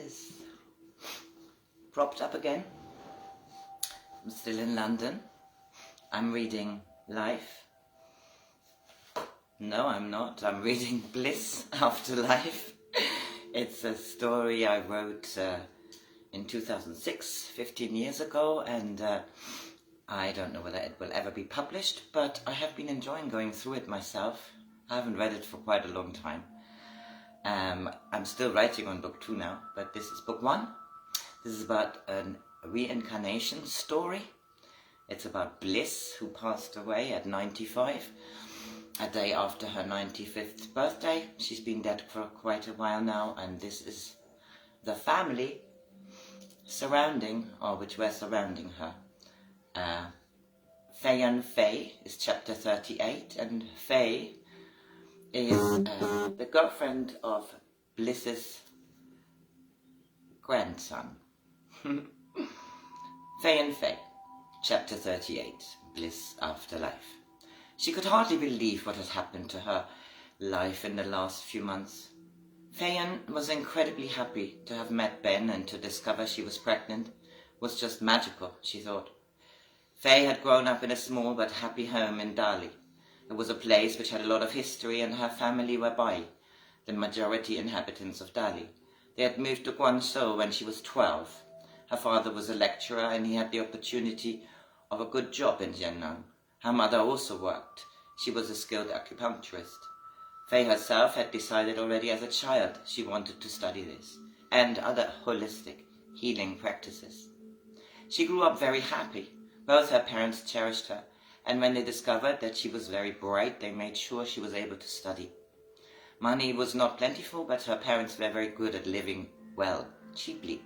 is propped up again. I'm still in London. I'm reading Life. No, I'm not. I'm reading BLISS, Afterlife. It's a story I wrote in 2006, 15 years ago, and I don't know whether it will ever be published, but I have been enjoying going through it myself. I haven't read it for quite a long time. I'm still writing on book 2 now, but this is book 1. This is about a reincarnation story. It's about Bliss, who passed away at 95, a day after her 95th birthday. She's been dead for quite a while now, and this is the family which were surrounding her. Faye is chapter 38, and Faye is the girlfriend of Bliss's grandson. Faye, chapter 38, Bliss Afterlife. She could hardly believe what had happened to her life in the last few months. Faye was incredibly happy to have met Ben, and to discover she was pregnant was just magical, she thought. Faye had grown up in a small but happy home in Dali. It was a place which had a lot of history, and her family were Bai, the majority inhabitants of Dali. They had moved to Guangzhou when she was 12. Her father was a lecturer, and he had the opportunity of a good job in Jiangnan. Her mother also worked. She was a skilled acupuncturist. Faye herself had decided already as a child she wanted to study this, and other holistic healing practices. She grew up very happy. Both her parents cherished her, and when they discovered that she was very bright, they made sure she was able to study. Money was not plentiful, but her parents were very good at living well, cheaply.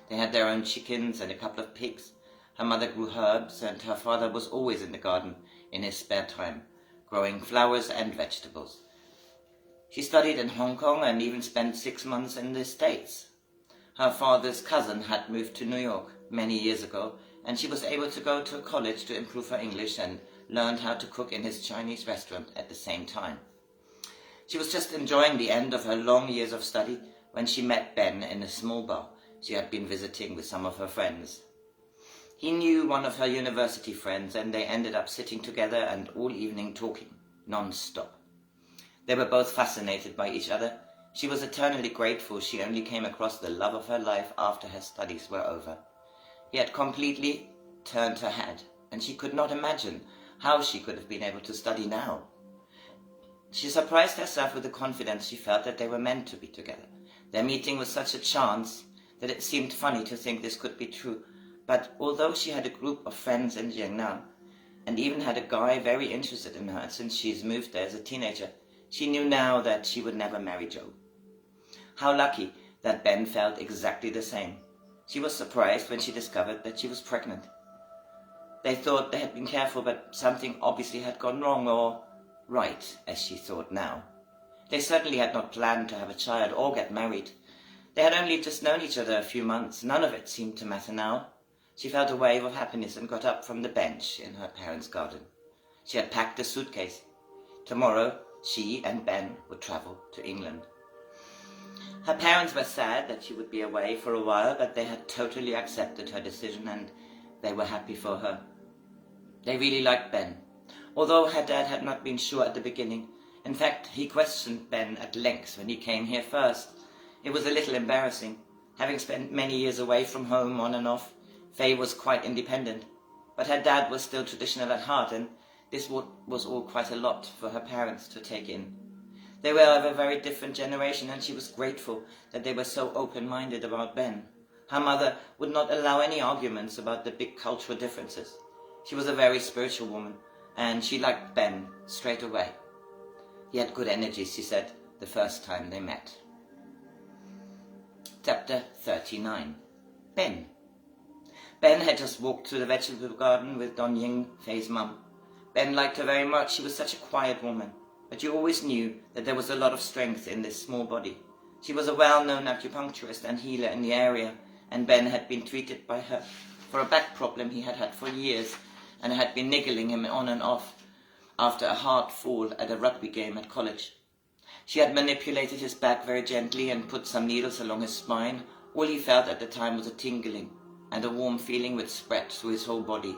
They had their own chickens and a couple of pigs. Her mother grew herbs, and her father was always in the garden in his spare time, growing flowers and vegetables. She studied in Hong Kong and even spent 6 months in the States. Her father's cousin had moved to New York many years ago, and she was able to go to college to improve her English and learned how to cook in his Chinese restaurant at the same time. She was just enjoying the end of her long years of study when she met Ben in a small bar she had been visiting with some of her friends. He knew one of her university friends, and they ended up sitting together and all evening talking, non-stop. They were both fascinated by each other. She was eternally grateful she only came across the love of her life after her studies were over. He had completely turned her head, and she could not imagine how she could have been able to study now. She surprised herself with the confidence she felt that they were meant to be together. Their meeting was such a chance that it seemed funny to think this could be true. But although she had a group of friends in Jiangnan, and even had a guy very interested in her since she's moved there as a teenager, she knew now that she would never marry Joe. How lucky that Ben felt exactly the same. She was surprised when she discovered that she was pregnant. They thought they had been careful, but something obviously had gone wrong, or right, as she thought now. They certainly had not planned to have a child or get married. They had only just known each other a few months. None of it seemed to matter now. She felt a wave of happiness and got up from the bench in her parents' garden. She had packed a suitcase. Tomorrow, she and Ben would travel to England. Her parents were sad that she would be away for a while, but they had totally accepted her decision, and they were happy for her. They really liked Ben, although her dad had not been sure at the beginning. In fact, he questioned Ben at length when he came here first. It was a little embarrassing. Having spent many years away from home on and off, Faye was quite independent, but her dad was still traditional at heart, and this was all quite a lot for her parents to take in. They were of a very different generation, and she was grateful that they were so open-minded about Ben. Her mother would not allow any arguments about the big cultural differences. She was a very spiritual woman, and she liked Ben straight away. He had good energy, she said, the first time they met. Chapter 39. Ben. Ben had just walked through the vegetable garden with Don Ying, Faye's mum. Ben liked her very much. She was such a quiet woman, but you always knew that there was a lot of strength in this small body. She was a well-known acupuncturist and healer in the area, and Ben had been treated by her for a back problem he had had for years, and had been niggling him on and off after a hard fall at a rugby game at college. She had manipulated his back very gently and put some needles along his spine, All he felt at the time was a tingling, and a warm feeling which spread through his whole body.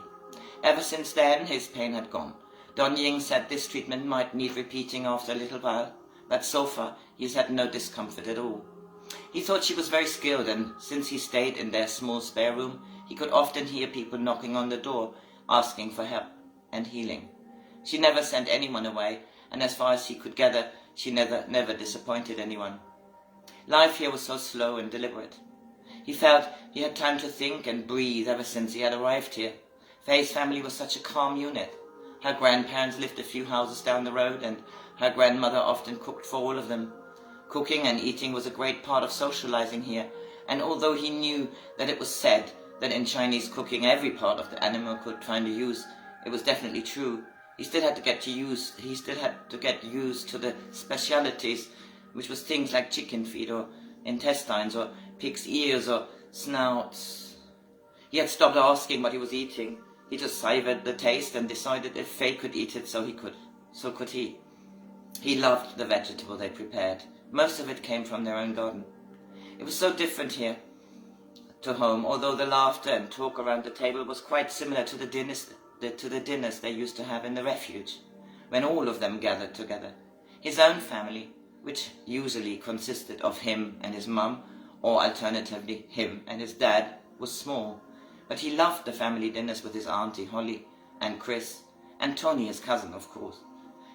Ever since then, his pain had gone. Don Ying said this treatment might need repeating after a little while, but so far he's had no discomfort at all. He thought she was very skilled, and since he stayed in their small spare room, he could often hear people knocking on the door, asking for help and healing. She never sent anyone away, and as far as he could gather, she never disappointed anyone. Life here was so slow and deliberate. He felt he had time to think and breathe ever since he had arrived here. Faye's family was such a calm unit. Her grandparents lived a few houses down the road, and her grandmother often cooked for all of them. Cooking and eating was a great part of socializing here, and although he knew that it was said that in Chinese cooking every part of the animal could find a use, it was definitely true. He still had to get used to the specialities, which was things like chicken feet or intestines or pig's ears or snouts. He had stopped asking what he was eating. He just savored the taste and decided if Faye could eat it, so could he. He loved the vegetable they prepared. Most of it came from their own garden. It was so different here to home, although the laughter and talk around the table was quite similar to the dinners they used to have in the refuge, when all of them gathered together. His own family, which usually consisted of him and his mum, or alternatively him and his dad, was small, but he loved the family dinners with his auntie Holly and Chris, and Tony, his cousin, of course.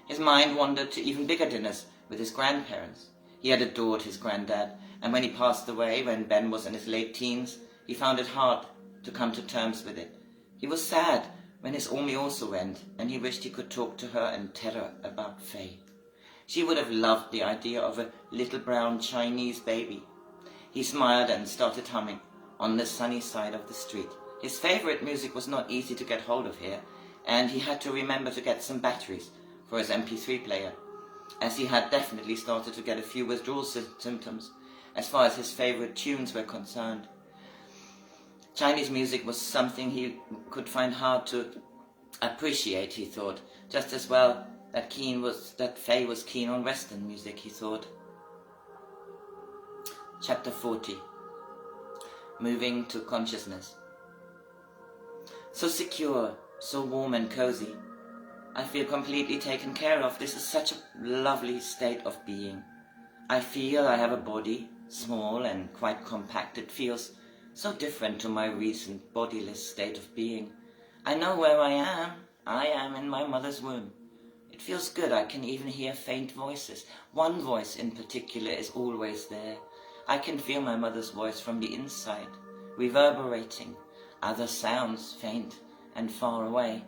His mind wandered to even bigger dinners with his grandparents. He had adored his granddad, and when he passed away, when Ben was in his late teens, he found it hard to come to terms with it. He was sad when his Omi also went, and he wished he could talk to her and tell her about Faye. She would have loved the idea of a little brown Chinese baby. He smiled and started humming on the sunny side of the street. His favorite music was not easy to get hold of here, and he had to remember to get some batteries for his MP3 player, as he had definitely started to get a few withdrawal symptoms as far as his favorite tunes were concerned. Chinese music was something he could find hard to appreciate, he thought, just as well that Faye was keen on Western music, he thought. Chapter 40. Moving to consciousness. So secure, so warm and cozy. I feel completely taken care of. This is such a lovely state of being. I feel I have a body, small and quite compact. It feels so different to my recent bodiless state of being. I know where I am. I am in my mother's womb. It feels good. I can even hear faint voices. One voice in particular is always there. I can feel my mother's voice from the inside, reverberating. Other sounds, faint and far away.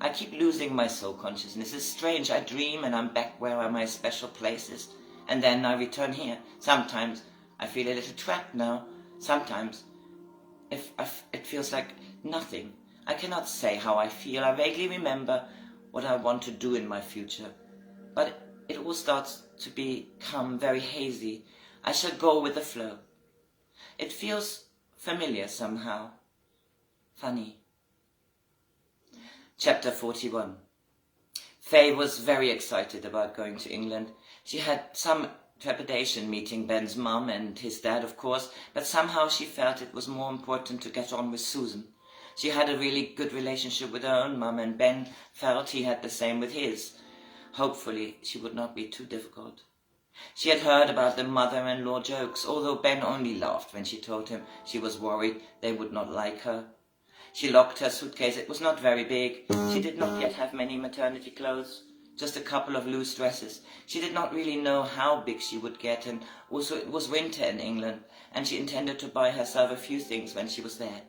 I keep losing my soul consciousness. It's strange. I dream and I'm back where my special place is, and then I return here. Sometimes I feel a little trapped now. Sometimes it feels like nothing. I cannot say how I feel. I vaguely remember what I want to do in my future, but it all starts to become very hazy. I shall go with the flow. It feels familiar somehow. Funny. Chapter 41. Faye was very excited about going to England. She had some trepidation meeting Ben's mum and his dad, of course, but somehow she felt it was more important to get on with Susan. She had a really good relationship with her own mum, and Ben felt he had the same with his. Hopefully she would not be too difficult. She had heard about the mother-in-law jokes, although Ben only laughed when she told him she was worried they would not like her. She locked her suitcase. It was not very big. She did not yet have many maternity clothes, just a couple of loose dresses. She did not really know how big she would get, and also it was winter in England, and she intended to buy herself a few things when she was there.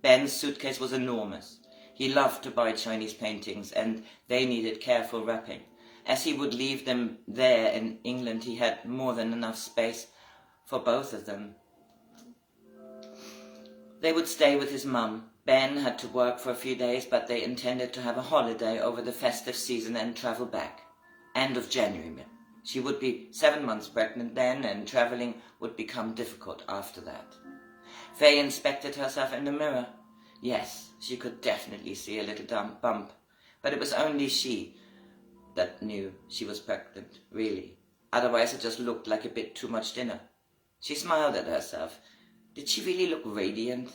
Ben's suitcase was enormous. He loved to buy Chinese paintings, and they needed careful wrapping. As he would leave them there in England, he had more than enough space for both of them. They would stay with his mum. Ben had to work for a few days, but they intended to have a holiday over the festive season and travel back. End of January. She would be 7 months pregnant then, and travelling would become difficult after that. Faye inspected herself in the mirror. Yes, she could definitely see a little bump, but it was only she that knew she was pregnant, really. Otherwise it just looked like a bit too much dinner. She smiled at herself. Did she really look radiant,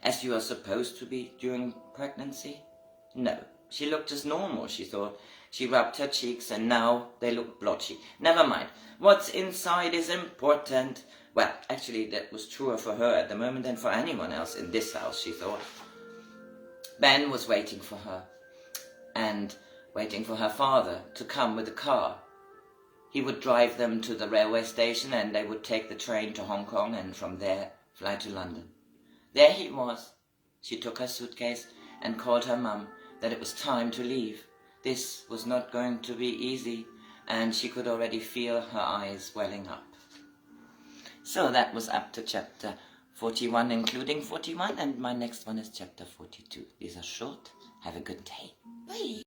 as you are supposed to be during pregnancy? No, she looked as normal, she thought. She rubbed her cheeks and now they looked blotchy. Never mind, what's inside is important. Well, actually that was truer for her at the moment than for anyone else in this house, she thought. Ben was waiting for her, and waiting for her father to come with a car. He would drive them to the railway station and they would take the train to Hong Kong and from there fly to London. There he was. She took her suitcase and called her mum that it was time to leave. This was not going to be easy, and she could already feel her eyes welling up. So that was up to chapter 41, including 41, and my next one is chapter 42. These are short. Have a good day. Bye.